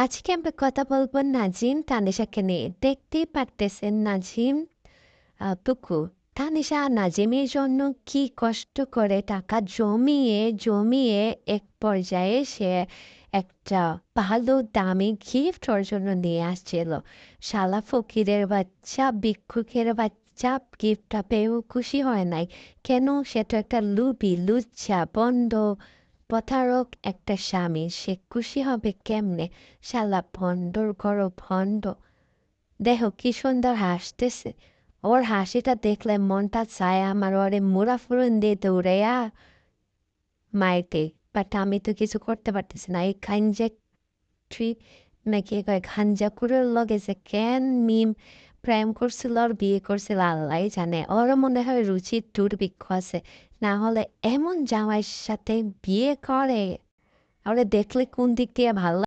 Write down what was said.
আজকে আমরা কথা বলবো নাজিম তানিশাকে নিয়ে। দেখতেই পারতেছেন নাজিম টুকু তানিশা আর নাজিমের জন্য কি কষ্ট করে টাকা জমিয়ে জমিয়ে এক পর্যায়ে সে একটা ভালো দামি গিফট ওর জন্য নিয়ে আসছিল। শালা ফকিরের বাচ্চা ভিক্ষুকের বাচ্চা গিফটটা পেয়েও খুশি হয় নাই কেন? সে তো একটা লুবি লুচ্চা বন্ধ প্রতারক একটা স্বামী, সে খুশি হবে কেমনে? শালা ভণ্ডর ঘর ভণ্ড। দেখো কি সুন্দর হাসতেছে। ওর হাসিটা দেখলে মনটা চায় আমার ওরে মুড়া ফুরন দিয়ে দৌড়াইয়া মাইতে, বাট আমি তো কিছু করতে পারতেছি না। এই খাঞ্জা ট্রি নাকি কয় খাঞ্জাকুরের লগে যে কেন মিম প্রেম করছিল আর বিয়ে করছিল আল্লাহ জানে। ওরও মনে হয় রুচির দুর্ভিক্ষ আছে, না হলে এমন জামাইয়ের সাথে বিয়ে করে। ওরে দেখলে কোন দিক দিয়ে ভালো